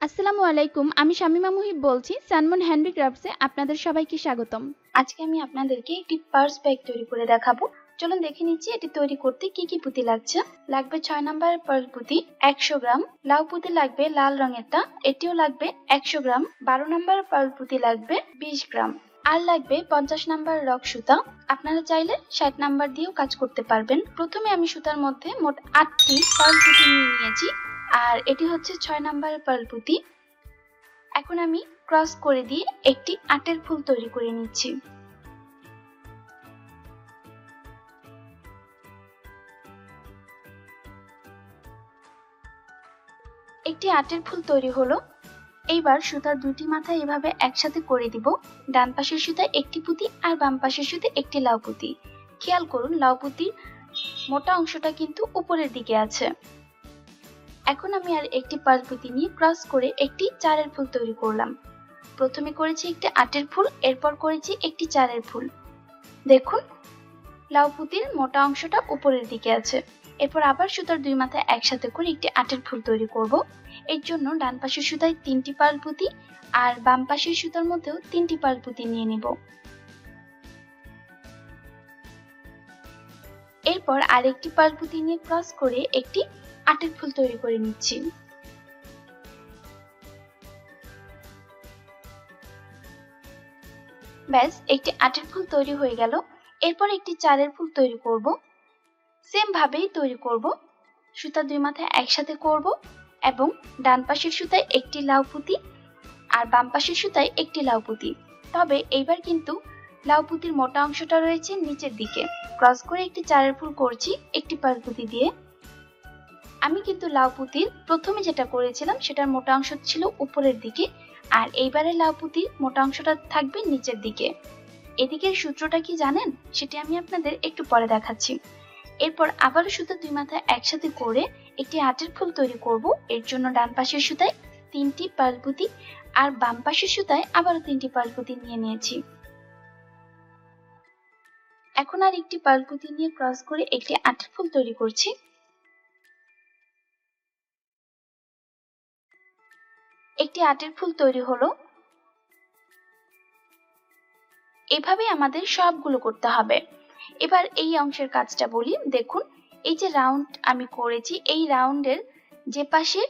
আসসালামু আলাইকুম। আমি শামিমা মুহিব বলছি সানমুন হ্যান্ডিক্রাফটসে আপনাদের সবাইকে স্বাগতম। আজকে আমি আপনাদেরকে একটি পার্স ব্যাগ তৈরি করে দেখাবো। চলুন দেখে নিচ্ছি এটি তৈরি করতে কি কি পুঁতি লাগছে। লাগবে 6 নাম্বার পার্ল পুঁতি 100 গ্রাম, লাউ পুঁতি লাগবে লাল রঙেরটা, এটিও লাগবে 100 গ্রাম, 12 নাম্বার পার্ল পুঁতি লাগবে 20 গ্রাম, আর লাগবে 50 নাম্বার রক সুতা। আপনারা চাইলে 60 নাম্বার দিয়েও কাজ করতে পারবেন। প্রথমে আমি সুতার মধ্যে মোট 8টি পার্ল পুঁতি নিয়েছি, আর এটি হচ্ছে 6 নাম্বার পার্ল পুঁতি। এখন আমি ক্রস করে দিয়ে একটি আটের ফুল তৈরি করে নিচ্ছি। একটি আটের ফুল তৈরি হলো। এইবার সুতার দুটি মাথা এভাবে একসাথে করে দিব। ডান পাশের সুতায় একটি পুঁতি আর বাম পাশের সুতায় একটি লাউ পুঁতি। খেয়াল করুন লাউ পুঁতির মোটা অংশটা কিন্তু উপরের দিকে আছে। এখন আমি আর একটি পার্ল পুঁতি নিয়ে ক্রস করে একটি চারের ফুল তৈরি করলাম। প্রথমে করেছি একটি আটের ফুল, এরপর করেছি একটি চারের ফুল। দেখুন লাউ পুঁতির মোটা অংশটা উপরের দিকে আছে। এরপর আবার সুতার দুই মাথায় একসাথে করে একটি আটের ফুল তৈরি করব। এর জন্য ডান পাশের সুতায় 3টি পার্ল পুঁতি আর বাম পাশের সুতার মধ্যেও 3টি পার্ল পুঁতি নিয়ে নিব। এরপর আরেকটি পার্ল পুঁতি নিয়ে ক্রস করে একটি আটের ফুল তৈরি করে নিচ্ছি। ব্যাস একটি আটের ফুল তৈরি হয়ে গেল। এরপর একটি চারের ফুল তৈরি করব। সেম ভাবেই তৈরি করব। সুতার দুই মাথায় একসাথে করব এবং ডান পাশের সুতায় একটি লাউ পুঁতি আর বাম পাশের সুতায় একটি লাউ পুঁতি। তবে এইবার কিন্তু লাউ পুঁতির মোটা অংশটা রয়েছে নিচের দিকে। ক্রস করে একটি চারের ফুল করছি একটি পার্ল পুঁতি দিয়ে। আমি কিন্তু লাউ পুঁতির প্রথমে যেটা করেছিলাম সেটার মোটা অংশ ছিল উপরের দিকে, আর এইবারে লাউ পুঁতির মোটা অংশটা থাকবে নিচের দিকে। এদিকের সূত্রটা কি জানেন? সেটি আমি আপনাদের একটু পরে দেখাচ্ছি। এরপর আবার সুতা দুই মাথায় একসাথে করে একটি আটের ফুল তৈরি করব। এর জন্য ডান পাশের সুতায় 3টি পার্ল পুঁতি আর বাম পাশের সুতায় আবারও 3টি পার্ল পুঁতি নিয়ে নিয়েছি। এখন আর একটি পার্ল পুঁতি নিয়ে ক্রস করে একটি আটের ফুল তৈরি করছি। একটি আটের ফুল তৈরি হলো। এভাবে আমাদের সবগুলো করতে হবে। এবার এই অংশের কাজটা বলি। দেখুন এই যে রাউন্ড আমি করেছি, এই রাউন্ডের যে পাশে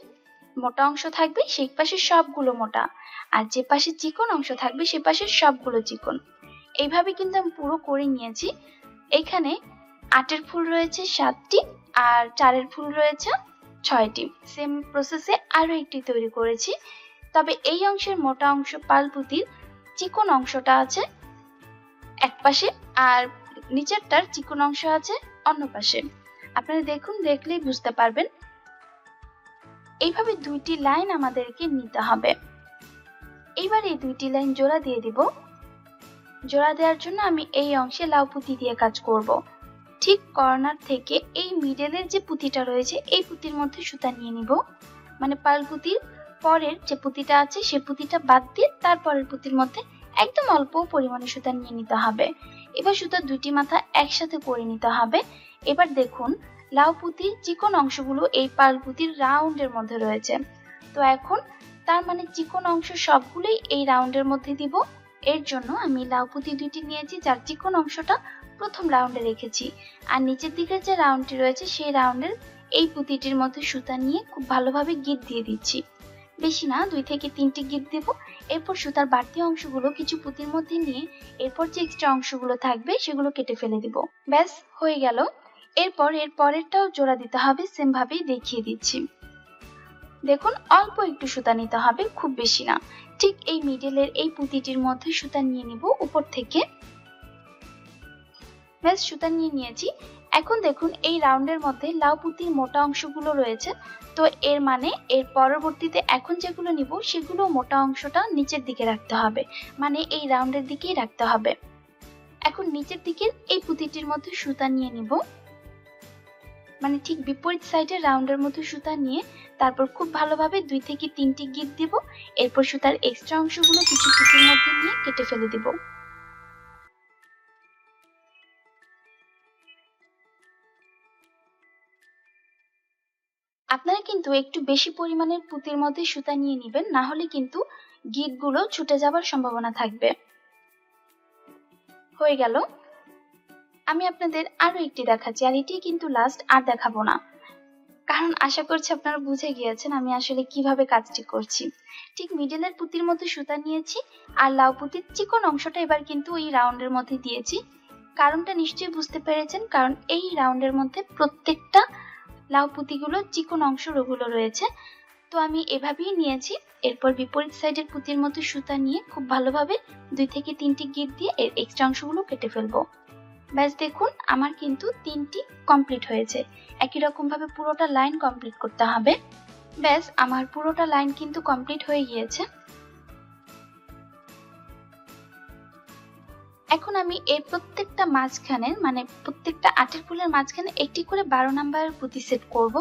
মোটা অংশ থাকবে সেই পাশে সবগুলো মোটা, আর যে পাশে চিকন অংশ থাকবে সে পাশে সবগুলো চিকন। এইভাবে কিন্তু আমি পুরো করে নিয়েছি। এখানে আটের ফুল রয়েছে 7টি আর চারের ফুল রয়েছে 6টি। সেম প্রসেসে আরো একটি তৈরি করেছি। তবে এই অংশের মোটা অংশ পার্ল পুঁতির চিকন অংশটা আছে এক পাশে আর নিচেরটার চিকন অংশ আছে অন্য পাশে। আপনারা দেখুন, দেখলেই বুঝতে পারবেন। এইভাবে দুইটি লাইন আমাদেরকে নিতে হবে। এইবার এই দুইটি লাইন জোড়া দিয়ে দিব। জোড়া দেওয়ার জন্য আমি এই অংশে লাউ পুঁতি দিয়ে কাজ করব। ঠিক কর্নার থেকে এই মিডলের যে পুঁতিটা রয়েছে এই পুঁতির মধ্যে সুতা নিয়ে নিব। মানে পার্ল পুঁতির পরের যে পুঁতিটা আছে সে পুঁতিটা বাদ দিয়ে তারপরের পুঁতির মধ্যে একদম অল্প পরিমাণে সুতা নিয়ে নিতে হবে। এবার সুতার দুইটি মাথা একসাথে করে নিতে হবে। এবার দেখুন লাউ পুঁতির চিকন অংশগুলো এই পার্ল পুঁতির রাউন্ডের মধ্যে রয়েছে। তো এখন তার মানে চিকন অংশ সবগুলোই এই রাউন্ডের মধ্যে দিব। এর জন্য আমি লাউ পুঁতি দুইটি নিয়েছি যার চিকন অংশটা প্রথম রাউন্ডে রেখেছি, আর নিচের দিকের যে রাউন্ডটি রয়েছে সেই রাউন্ডের এই পুঁতিটির মধ্যে সুতা নিয়ে খুব ভালোভাবে গিঁট দিয়ে দিচ্ছি। বেশি না, 2 থেকে 3টি গিঁট দেব। এরপর সুতার বাড়তি অংশগুলো কিছু পুঁতির মধ্যে নিয়ে এরপর যে এক্সট্রা অংশগুলো থাকবে সেগুলো কেটে ফেলে দিব। ব্যাস হয়ে গেল। এরপর এর পরেরটাও জোড়া দিতে হবে, সেম ভাবেই দেখিয়ে দিচ্ছি। দেখুন অল্প একটু সুতা নিতে হবে, খুব বেশি না। ঠিক এই মিডলের এই পুঁতিটির মধ্যে সুতা নিয়ে নিব উপর থেকে। ব্যাস সুতা নিয়ে নিয়েছি। এখন দেখুন এই রাউন্ডের মধ্যে লাউ পুঁতির মোটা অংশগুলো রয়েছে। তো এর মানে এর পরবর্তীতে এখন যেগুলো নিব সেগুলো মোটা অংশটা নিচের দিকে রাখতে হবে, মানে এই রাউন্ডের দিকেই রাখতে হবে। এখন নিচের দিকের এই পুঁতিটির মধ্যে সুতা নিয়ে নিব, মানে ঠিক বিপরীত সাইডের রাউন্ডের মধ্যে সুতা নিয়ে তারপর খুব ভালোভাবে 2 থেকে 3টি গিঁট দিব। এরপর সুতার এক্সট্রা অংশগুলো কিছু পুঁতির মধ্যে নিয়ে কেটে ফেলে দিব। আপনারা কিন্তু একটু বেশি পরিমাণের পুঁতির মধ্যে সুতা নিয়ে নেবেন, না হলে কিন্তু গিঁটগুলো ছুটে যাবার সম্ভাবনা থাকবে। হয়ে গেল। আমি আপনাদের আরো একটি দেখাচ্ছি, আর এটি কিন্তু লাস্ট, আর দেখাবো না, কারণ আশা করছি আপনারা বুঝে গিয়েছেন আমি আসলে কিভাবে কাজটি করছি। ঠিক মিডলের পুঁতির মধ্যে সুতা নিয়েছি, আর লাউ পুঁতির চিকন অংশটা এবার কিন্তু ওই রাউন্ডের মধ্যে দিয়েছি। কারণটা নিশ্চয়ই বুঝতে পেরেছেন, কারণ এই রাউন্ডের মধ্যে প্রত্যেকটা লাউ পুঁতিগুলো চিকন অংশ ওগুলো রয়েছে। তো আমি এভাবেই নিয়েছি। এরপর বিপরীত সাইডের পুঁতির মধ্যে সুতা নিয়ে খুব ভালোভাবে 2 থেকে 3টি গিঁট দিয়ে এর এক্সট্রা অংশগুলো কেটে ফেলবো। ব্যাস দেখুন আমার কিন্তু 3টি কমপ্লিট হয়েছে। একই রকম ভাবে পুরোটা লাইন কমপ্লিট করতে হবে। ব্যাস আমার পুরোটা লাইন কিন্তু কমপ্লিট হয়ে গিয়েছে। এখন আমি এর প্রত্যেকটা মাঝখানে, মানে প্রত্যেকটা আটের ফুলের মাঝখানে একটি করে 12 নাম্বারের পুঁতি সেট করব।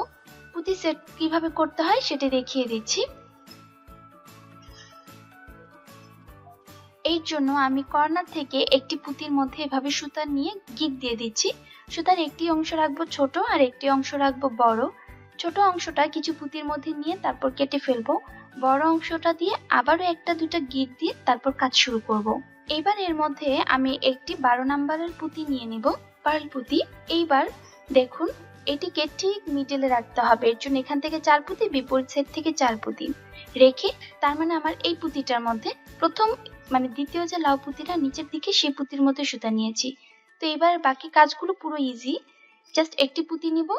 পুঁতি সেট কিভাবে করতে হয় সেটি দেখিয়ে দিচ্ছি। এই জন্য আমি কর্নার থেকে একটি পুঁতির মধ্যে এভাবে সুতা নিয়ে গিঁট দিয়ে দিচ্ছি। সুতার একটি অংশ রাখবো ছোট আর একটি অংশ রাখবো বড়। ছোট অংশটা কিছু পুঁতির মধ্যে নিয়ে তারপর কেটে ফেলবো। বড় অংশটা দিয়ে আবারও একটা দুটা গিঁট দিয়ে তারপর কাজ শুরু করব। এবার এর মধ্যে আমি একটি 12 নাম্বারের পুঁতি নিয়ে নিব, পার্ল পুঁতি। এইবার দেখুন এটিকে ঠিক মিডলে রাখতে হবে। এর জন্য এখান থেকে 4 পুঁতি, বিপরীত সাইড থেকে 4 পুঁতি রেখে, তার মানে আমার এই পুঁতিটার মধ্যে প্রথম মানে দ্বিতীয় যে লাউ পুঁতিটা নিচের দিকে সেই পুঁতির মধ্যে সুতা নিয়েছি। তো এবার বাকি কাজগুলো পুরো ইজি। জাস্ট একটি পুঁতি নিব,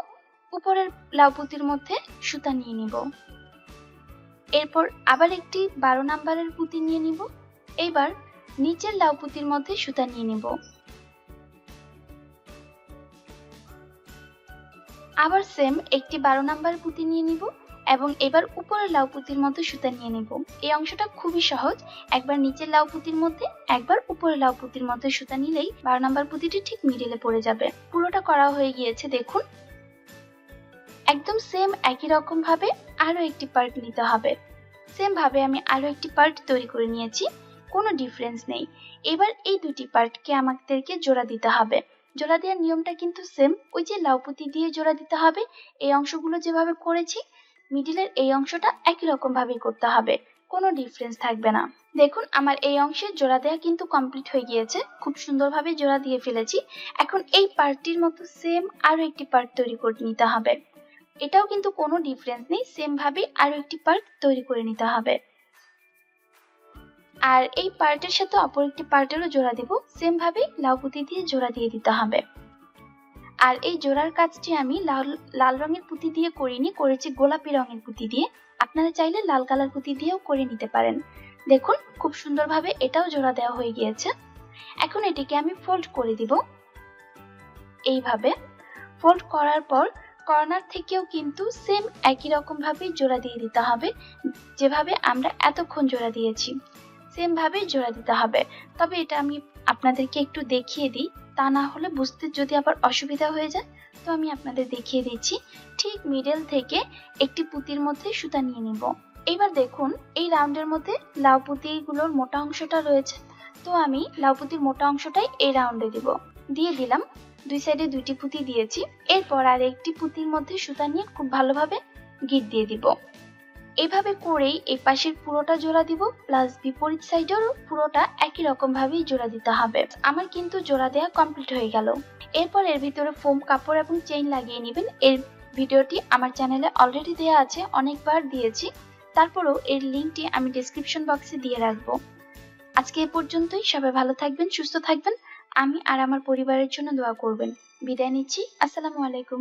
উপরের লাউ পুঁতির মধ্যে সুতা নিয়ে নিব। এরপর আবার একটি 12 নাম্বারের পুঁতি নিয়ে নিব। এইবার নিচের লাউ পুঁতির মধ্যে সুতা নিয়ে নিব। আবার সেম একটি 12 নাম্বার পুঁতি নিয়ে নিব এবং এবার উপরের লাউ পুঁতির মধ্যে সুতা নিয়ে নিব। এই অংশটা খুবই সহজ। একবার নিচের লাউ পুঁতির মধ্যে, একবার উপরের লাউ পুঁতির মধ্যে সুতা নিলেই 12 নাম্বার পুঁতিটি ঠিক মিডলে পড়ে যাবে। পুরোটা করা হয়ে গিয়েছে দেখুন। একদম সেম একই রকম ভাবে আরো একটি পার্ট নিতে হবে। সেম ভাবে আমি আরো একটি পার্ট তৈরি করে নিয়েছি, কোনো ডিফারেন্স নেই। এবার এই দুটি পার্টকে আমাদেরকে জোড়া দিতে হবে। জোড়া দেওয়ার নিয়মটা কিন্তু সেম, ওই যে লাউ পুঁতি দিয়ে জোড়া দিতে হবে। এই অংশগুলো যেভাবে করেছি মিডিলের এই অংশটা একই রকম ভাবেই করতে হবে, কোনো ডিফারেন্স থাকবে না। দেখুন আমার এই অংশের জোড়া দেওয়া কিন্তু কমপ্লিট হয়ে গিয়েছে, খুব সুন্দরভাবে জোড়া দিয়ে ফেলেছি। এখন এই পার্টটির মতো সেম আরো একটি পার্ট তৈরি করে নিতে হবে। এটাও কিন্তু কোনো ডিফারেন্স নেই, সেম ভাবে আরো একটি পার্ট তৈরি করে নিতে হবে। আর এই পার্টের সাথে অপর একটি পার্টেরও জোড়া দিব, সেম ভাবে লাউ পুঁতি দিয়ে জোড়া দিয়ে দিতে হবে। আর এই জোড়ার কাজটি আমি লাল রঙের পুঁতি দিয়ে করিনি, করেছি গোলাপি রঙের পুঁতি দিয়ে। আপনারা চাইলে লাল কালার পুঁতি দিয়েও করে নিতে পারেন। দেখুন খুব সুন্দরভাবে এটাও জোড়া দেওয়া হয়ে গিয়েছে। এখন এটিকে আমি ফোল্ড করে দিব। এইভাবে ফোল্ড করার পর কর্নার থেকেও কিন্তু সেম একই রকম ভাবে জোড়া দিয়ে দিতে হবে, যেভাবে আমরা এতক্ষণ জোড়া দিয়েছি সেম ভাবে জোড়া দিতে হবে। তবে এটা আমি আপনাদেরকে একটু দেখিয়ে দিই, তা না হলে বুঝতে যদি আবার অসুবিধা হয়ে যায়, তো আমি আপনাদের দেখিয়ে দিচ্ছি। ঠিক মিডল থেকে একটি পুঁতির মধ্যে সুতা নিয়ে নিব। এবার দেখুন এই রাউন্ডের মধ্যে লাউ পুঁতিগুলোর মোটা অংশটা রয়েছে, তো আমি লাউ পুঁতির মোটা অংশটাই এই রাউন্ডে দিয়ে দিলাম। দুই সাইডে 2টি পুঁতি দিয়েছি। এরপর আর একটি পুঁতির মধ্যে সুতা নিয়ে খুব ভালোভাবে গিঁট দিয়ে দিব। এইভাবে করেই এই পাশের পুরোটা জোড়া দিব, প্লাস বিপরীত সাইডেরও পুরোটা একই রকম ভাবেই জোড়া দিতে হবে। আমার কিন্তু জোড়া দেওয়া কমপ্লিট হয়ে গেল। এরপর এর ভিতরে ফোম কাপড় এবং চেইন লাগিয়ে নেবেন। এর ভিডিওটি আমার চ্যানেলে অলরেডি দেওয়া আছে, অনেকবার দিয়েছি, তারপরেও এর লিঙ্কটি আমি ডেসক্রিপশন বক্সে দিয়ে রাখবো। আজকে এ পর্যন্তই। সবাই ভালো থাকবেন, সুস্থ থাকবেন। আমি আর আমার পরিবারের জন্য দোয়া করবেন। বিদায় নিচ্ছি। আসসালামু আলাইকুম।